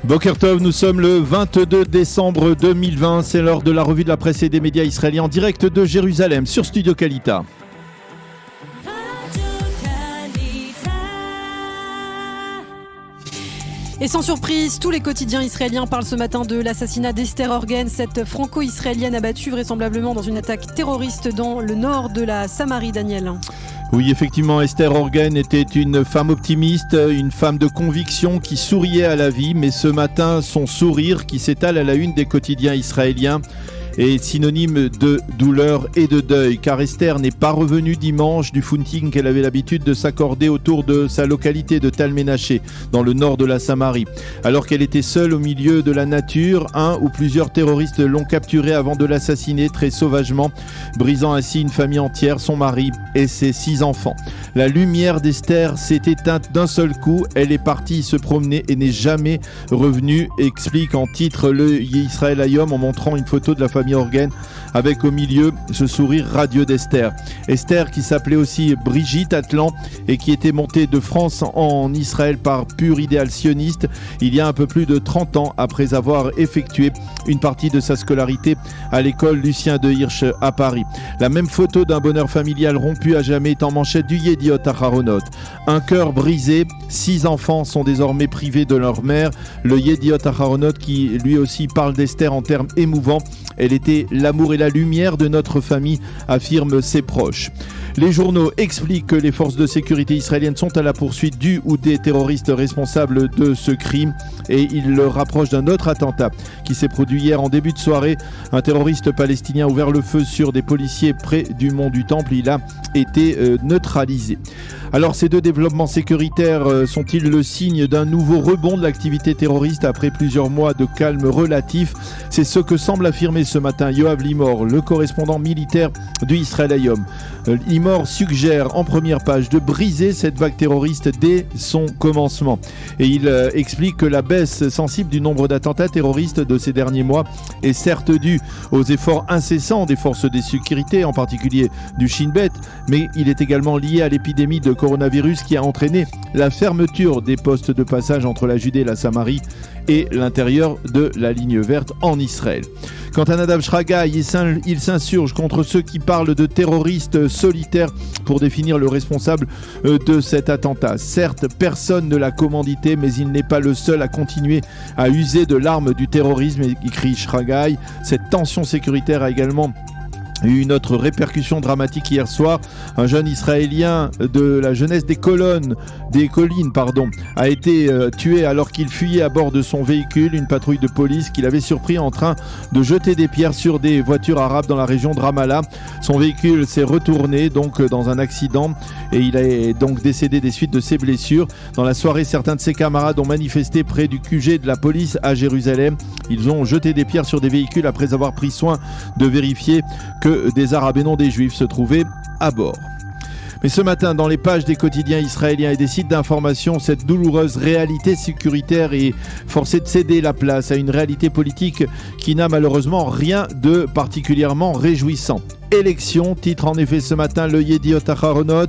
Boker Tov, nous sommes le 22 décembre 2020, c'est l'heure de la revue de la presse et des médias israéliens en direct de Jérusalem sur Studio Kalita. Et sans surprise, tous les quotidiens israéliens parlent ce matin de l'assassinat d'Esther Orgen, cette franco-israélienne abattue vraisemblablement dans une attaque terroriste dans le nord de la Samarie, Daniel. Oui, effectivement, Esther Orgen était une femme optimiste, une femme de conviction qui souriait à la vie, mais ce matin, son sourire qui s'étale à la une des quotidiens israéliens est synonyme de douleur et de deuil, car Esther n'est pas revenue dimanche du footing qu'elle avait l'habitude de s'accorder autour de sa localité de Tal Menaché, dans le nord de la Samarie. Alors qu'elle était seule au milieu de la nature, un ou plusieurs terroristes l'ont capturée avant de l'assassiner très sauvagement, brisant ainsi une famille entière, son mari et ses 6 enfants. La lumière d'Esther s'est éteinte d'un seul coup, elle est partie se promener et n'est jamais revenue, explique en titre le Israël Hayom en montrant une photo de la famille Orgen avec au milieu ce sourire radieux d'Esther. Esther qui s'appelait aussi Brigitte Atlan et qui était montée de France en Israël par pur idéal sioniste il y a un peu plus de 30 ans après avoir effectué une partie de sa scolarité à l'école Lucien de Hirsch à Paris. La même photo d'un bonheur familial rompu à jamais est en manchette du Yediot Aharonot. Un cœur brisé, 6 enfants sont désormais privés de leur mère. Le Yediot Aharonot qui lui aussi parle d'Esther en termes émouvants. Elle était l'amour et la lumière de notre famille, affirment ses proches. Les journaux expliquent que les forces de sécurité israéliennes sont à la poursuite du ou des terroristes responsables de ce crime et ils le rapprochent d'un autre attentat qui s'est produit hier en début de soirée. Un terroriste palestinien a ouvert le feu sur des policiers près du mont du Temple. Il a été neutralisé. Alors ces deux développements sécuritaires sont-ils le signe d'un nouveau rebond de l'activité terroriste après plusieurs mois de calme relatif? C'est ce que semble affirmer ce matin Yoav Limor, le correspondant militaire du Israël Hayom. Limor suggère en première page de briser cette vague terroriste dès son commencement. Et il explique que la baisse sensible du nombre d'attentats terroristes de ces derniers mois est certes due aux efforts incessants des forces de sécurité, en particulier du Shin Bet, mais il est également lié à l'épidémie de coronavirus qui a entraîné la fermeture des postes de passage entre la Judée et la Samarie et l'intérieur de la ligne verte en Israël. Quant à Nadav Shragai, il s'insurge contre ceux qui parlent de terroristes solitaires pour définir le responsable de cet attentat. Certes, personne ne l'a commandité, mais il n'est pas le seul à continuer à user de l'arme du terrorisme, écrit Shragai. Cette tension sécuritaire a également eu une autre répercussion dramatique hier soir. Un jeune Israélien de la jeunesse des collines, a été tué alors qu'il fuyait à bord de son véhicule, une patrouille de police qu'il avait surpris en train de jeter des pierres sur des voitures arabes dans la région de Ramallah. Son véhicule s'est retourné donc dans un accident et il est donc décédé des suites de ses blessures. Dans la soirée, certains de ses camarades ont manifesté près du QG de la police à Jérusalem. Ils ont jeté des pierres sur des véhicules après avoir pris soin de vérifier que des Arabes et non des Juifs se trouvaient à bord. Mais ce matin, dans les pages des quotidiens israéliens et des sites d'information, cette douloureuse réalité sécuritaire est forcée de céder la place à une réalité politique qui n'a malheureusement rien de particulièrement réjouissant. Élection, titre en effet ce matin le Yediot Aharonot,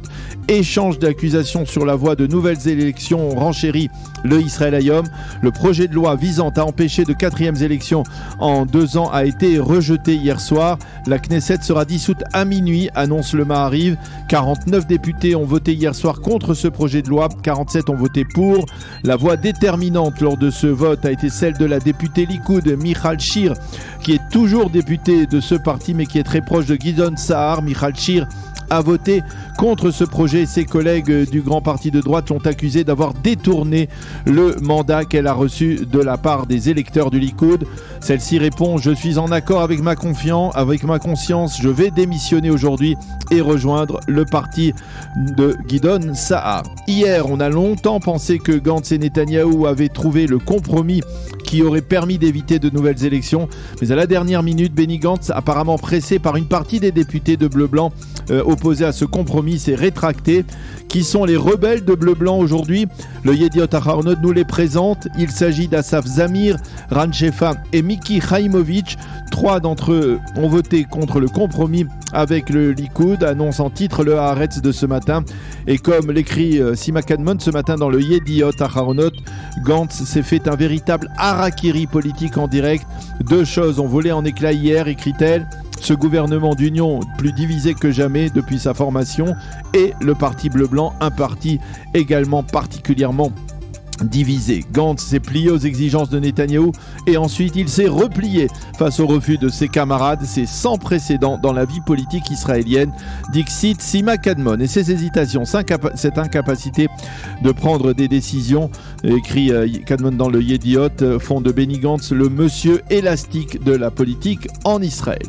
échange d'accusations sur la voie de nouvelles élections renchérit le Israël Hayom. Le projet de loi visant à empêcher de 4e élections en 2 ans a été rejeté hier soir. La Knesset sera dissoute à minuit, annonce le Maariv. 49 députés ont voté hier soir contre ce projet de loi, 47 ont voté pour. La voix déterminante lors de ce vote a été celle de la députée Likoud Michal Shir, qui est toujours députée de ce parti mais qui est très proche de Gidon Sa'ar. Michal Shir a voté contre ce projet. Ses collègues du grand parti de droite l'ont accusé d'avoir détourné le mandat qu'elle a reçu de la part des électeurs du Likoud. Celle-ci répond: je suis en accord avec ma conscience, je vais démissionner aujourd'hui et rejoindre le parti de Gidon Sa'ar. Hier, on a longtemps pensé que Gantz et Netanyahou avaient trouvé le compromis qui aurait permis d'éviter de nouvelles élections. Mais à la dernière minute, Benny Gantz, apparemment pressé par une partie des députés de Bleu-Blanc opposés à ce compromis, compromis s'est rétracté. Qui sont les rebelles de bleu-blanc aujourd'hui? Le Yediot Aharonot nous les présente. Il s'agit d'Assaf Zamir, Ran Shefa et Miki Chaimovic. 3 d'entre eux ont voté contre le compromis avec le Likoud, annonce en titre le Haaretz de ce matin. Et comme l'écrit Sima Kadmon ce matin dans le Yediot Aharonot, Gantz s'est fait un véritable harakiri politique en direct. 2 choses ont volé en éclats hier, écrit-elle. Ce gouvernement d'union plus divisé que jamais depuis sa formation et le parti bleu-blanc, un parti également particulièrement divisé. Gantz s'est plié aux exigences de Netanyahou et ensuite il s'est replié face au refus de ses camarades. C'est sans précédent dans la vie politique israélienne. Dixit Sima Kadmon. Et ces hésitations, cette incapacité de prendre des décisions, écrit Kadmon dans le Yediot, font de Benny Gantz le monsieur élastique de la politique en Israël.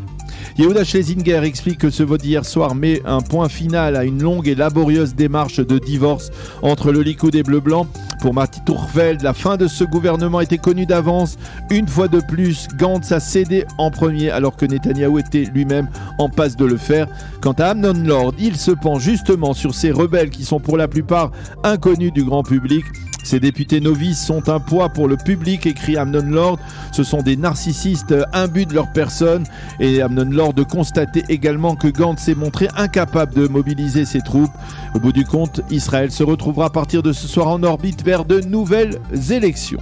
Yehuda Schlesinger explique que ce vote d'hier soir met un point final à une longue et laborieuse démarche de divorce entre le Likoud et Bleu-Blanc. Pour Mati Tourfeld, la fin de ce gouvernement était connue d'avance. Une fois de plus, Gantz a cédé en premier alors que Netanyahou était lui-même en passe de le faire. Quant à Amnon Lord, il se penche justement sur ces rebelles qui sont pour la plupart inconnus du grand public. Ces députés novices sont un poids pour le public, écrit Amnon Lord. Ce sont des narcissistes imbus de leur personne. Et Amnon Lord de constater également que Gantz s'est montré incapable de mobiliser ses troupes. Au bout du compte, Israël se retrouvera à partir de ce soir en orbite vers de nouvelles élections.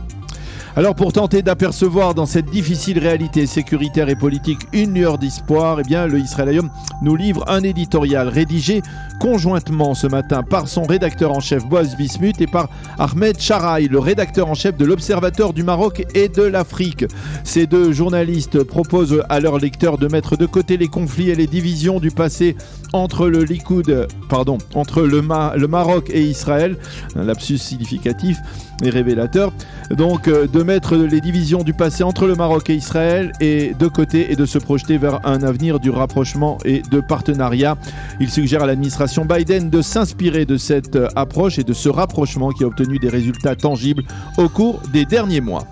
Alors pour tenter d'apercevoir dans cette difficile réalité sécuritaire et politique une lueur d'espoir, eh bien le Israël Hayom nous livre un éditorial rédigé conjointement ce matin par son rédacteur en chef Boaz Bismuth et par Ahmed Sharaï, le rédacteur en chef de l'Observateur du Maroc et de l'Afrique. Ces 2 journalistes proposent à leurs lecteurs de mettre de côté les conflits et les divisions du passé entre le Maroc et Israël, un lapsus significatif et révélateur. Donc de mettre les divisions du passé entre le Maroc et Israël et de côté et de se projeter vers un avenir du rapprochement et de partenariat. Il suggère à l'administration Biden de s'inspirer de cette approche et de ce rapprochement qui a obtenu des résultats tangibles au cours des derniers mois.